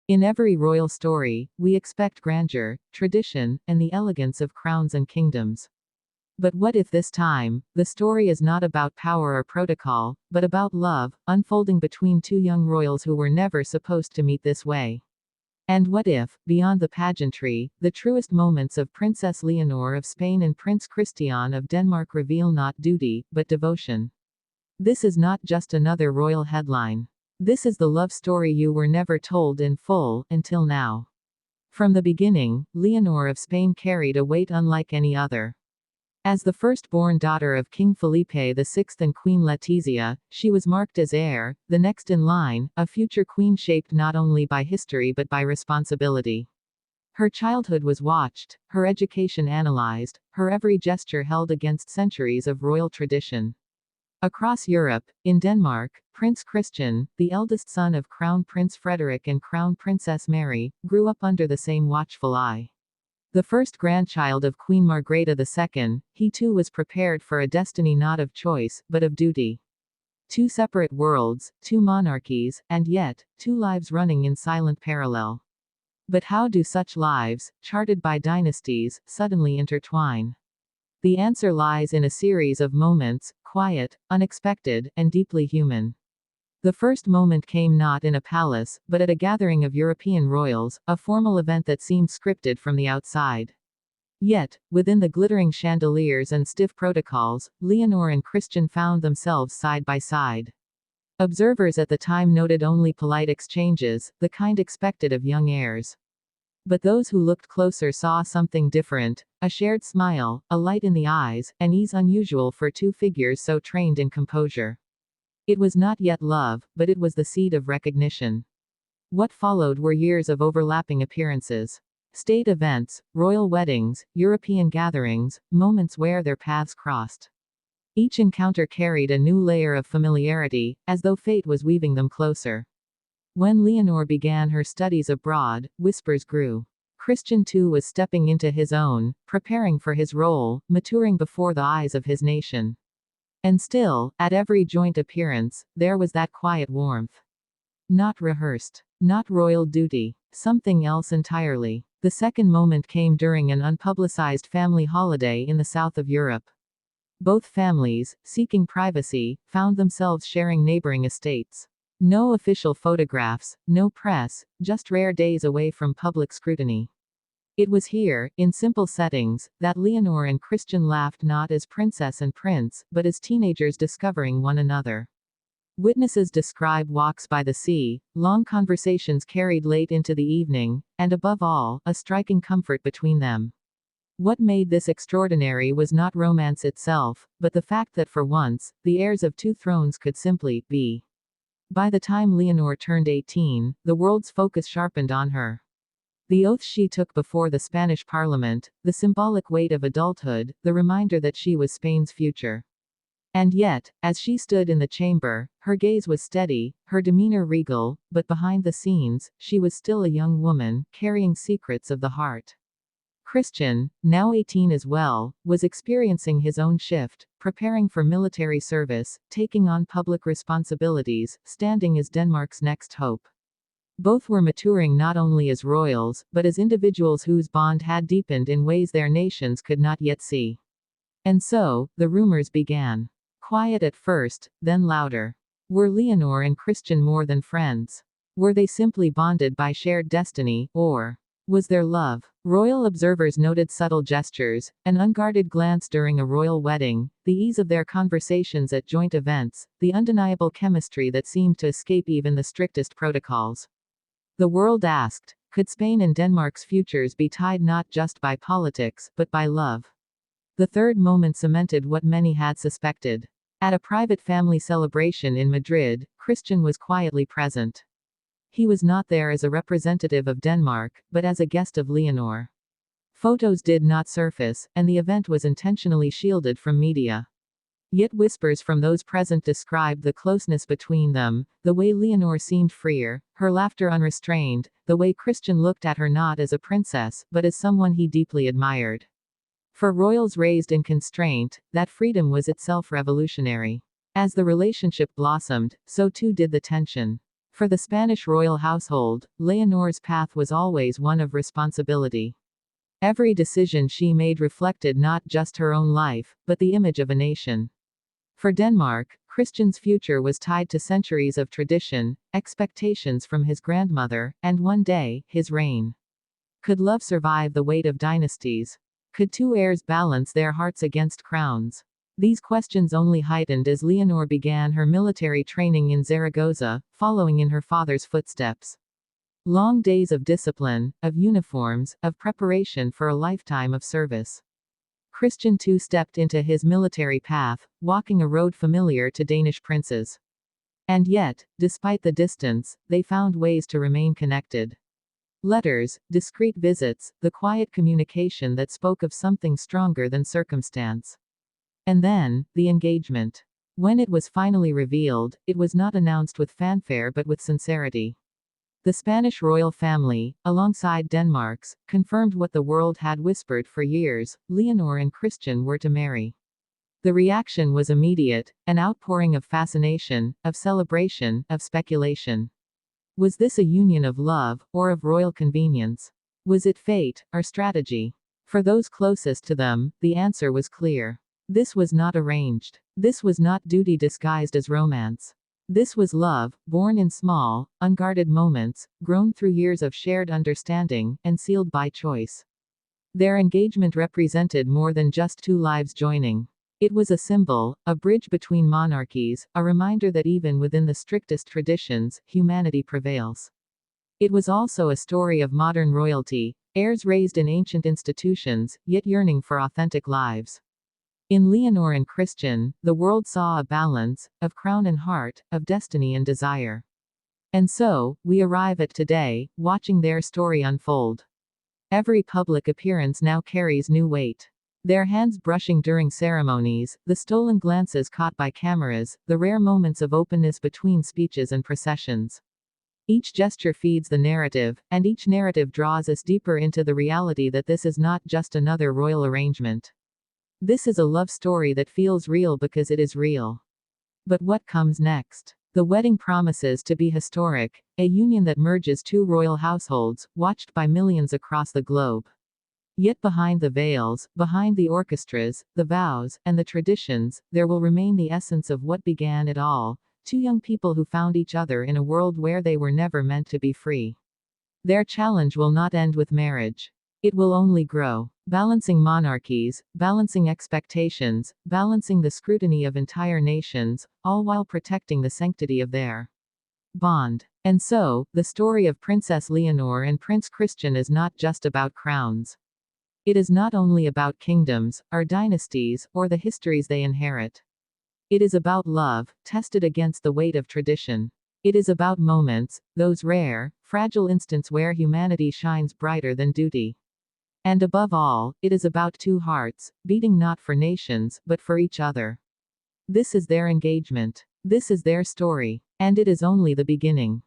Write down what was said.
In every royal story, we expect grandeur, tradition, and the elegance of crowns and kingdoms. But what if this time, the story is not about power or protocol, but about love, unfolding between two young royals who were never supposed to meet this way? And what if, beyond the pageantry, the truest moments of Princess Leonor of Spain and Prince Christian of Denmark reveal not duty, but devotion? This is not just another royal headline. This is the love story you were never told in full, until now. From the beginning, Leonor of Spain carried a weight unlike any other. As the firstborn daughter of King Felipe VI and Queen Letizia, she was marked as heir, the next in line, a future queen shaped not only by history but by responsibility. Her childhood was watched, her education analyzed, her every gesture held against centuries of royal tradition. Across Europe, in Denmark, Prince Christian, the eldest son of Crown Prince Frederick and Crown Princess Mary, grew up under the same watchful eye. The first grandchild of Queen Margrethe II, he too was prepared for a destiny not of choice, but of duty. Two separate worlds, two monarchies, and yet, two lives running in silent parallel. But how do such lives, charted by dynasties, suddenly intertwine? The answer lies in a series of moments, quiet, unexpected, and deeply human. The first moment came not in a palace, but at a gathering of European royals, a formal event that seemed scripted from the outside. Yet, within the glittering chandeliers and stiff protocols, Leonor and Christian found themselves side by side. Observers at the time noted only polite exchanges, the kind expected of young heirs. But those who looked closer saw something different, a shared smile, a light in the eyes, an ease unusual for two figures so trained in composure. It was not yet love, but it was the seed of recognition. What followed were years of overlapping appearances. State events, royal weddings, European gatherings, moments where their paths crossed. Each encounter carried a new layer of familiarity, as though fate was weaving them closer. When Leonor began her studies abroad, whispers grew. Christian too was stepping into his own, preparing for his role, maturing before the eyes of his nation. And still, at every joint appearance, there was that quiet warmth. Not rehearsed. Not royal duty. Something else entirely. The second moment came during an unpublicized family holiday in the south of Europe. Both families, seeking privacy, found themselves sharing neighboring estates. No official photographs, no press, just rare days away from public scrutiny. It was here, in simple settings, that Leonor and Christian laughed not as princess and prince, but as teenagers discovering one another. Witnesses describe walks by the sea, long conversations carried late into the evening, and above all, a striking comfort between them. What made this extraordinary was not romance itself, but the fact that for once, the heirs of two thrones could simply be. By the time Leonor turned 18, the world's focus sharpened on her. The oath she took before the Spanish Parliament, the symbolic weight of adulthood, the reminder that she was Spain's future. And yet, as she stood in the chamber, her gaze was steady, her demeanor regal, but behind the scenes, she was still a young woman, carrying secrets of the heart. Christian, now 18 as well, was experiencing his own shift, preparing for military service, taking on public responsibilities, standing as Denmark's next hope. Both were maturing not only as royals, but as individuals whose bond had deepened in ways their nations could not yet see. And so, the rumors began. Quiet at first, then louder. Were Leonor and Christian more than friends? Were they simply bonded by shared destiny, or was there love? Royal observers noted subtle gestures, an unguarded glance during a royal wedding, the ease of their conversations at joint events, the undeniable chemistry that seemed to escape even the strictest protocols. The world asked, could Spain and Denmark's futures be tied not just by politics, but by love? The third moment cemented what many had suspected. At a private family celebration in Madrid, Christian was quietly present. He was not there as a representative of Denmark, but as a guest of Leonor. Photos did not surface, and the event was intentionally shielded from media. Yet whispers from those present described the closeness between them, the way Leonor seemed freer, her laughter unrestrained, the way Christian looked at her not as a princess, but as someone he deeply admired. For royals raised in constraint, that freedom was itself revolutionary. As the relationship blossomed, so too did the tension. For the Spanish royal household, Leonor's path was always one of responsibility. Every decision she made reflected not just her own life, but the image of a nation. For Denmark, Christian's future was tied to centuries of tradition, expectations from his grandmother, and one day, his reign. Could love survive the weight of dynasties? Could two heirs balance their hearts against crowns? These questions only heightened as Leonor began her military training in Zaragoza, following in her father's footsteps. Long days of discipline, of uniforms, of preparation for a lifetime of service. Christian too stepped into his military path, walking a road familiar to Danish princes. And yet, despite the distance, they found ways to remain connected. Letters, discreet visits, the quiet communication that spoke of something stronger than circumstance. And then, the engagement. When it was finally revealed, it was not announced with fanfare but with sincerity. The Spanish royal family, alongside Denmark's, confirmed what the world had whispered for years: Leonor and Christian were to marry. The reaction was immediate, an outpouring of fascination, of celebration, of speculation. Was this a union of love, or of royal convenience? Was it fate, or strategy? For those closest to them, the answer was clear. This was not arranged. This was not duty disguised as romance. This was love, born in small, unguarded moments, grown through years of shared understanding, and sealed by choice. Their engagement represented more than just two lives joining. It was a symbol, a bridge between monarchies, a reminder that even within the strictest traditions, humanity prevails. It was also a story of modern royalty, heirs raised in ancient institutions, yet yearning for authentic lives. In Leonor and Christian, the world saw a balance, of crown and heart, of destiny and desire. And so, we arrive at today, watching their story unfold. Every public appearance now carries new weight. Their hands brushing during ceremonies, the stolen glances caught by cameras, the rare moments of openness between speeches and processions. Each gesture feeds the narrative, and each narrative draws us deeper into the reality that this is not just another royal arrangement. This is a love story that feels real because it is real. But what comes next? The wedding promises to be historic, a union that merges two royal households, watched by millions across the globe. Yet behind the veils, behind the orchestras, the vows, and the traditions, there will remain the essence of what began it all: two young people who found each other in a world where they were never meant to be free. Their challenge will not end with marriage. It will only grow. Balancing monarchies, balancing expectations, balancing the scrutiny of entire nations, all while protecting the sanctity of their bond. And so, the story of Princess Leonor and Prince Christian is not just about crowns. It is not only about kingdoms, or dynasties, or the histories they inherit. It is about love, tested against the weight of tradition. It is about moments, those rare, fragile instants where humanity shines brighter than duty. And above all, it is about two hearts, beating not for nations, but for each other. This is their engagement. This is their story. And it is only the beginning.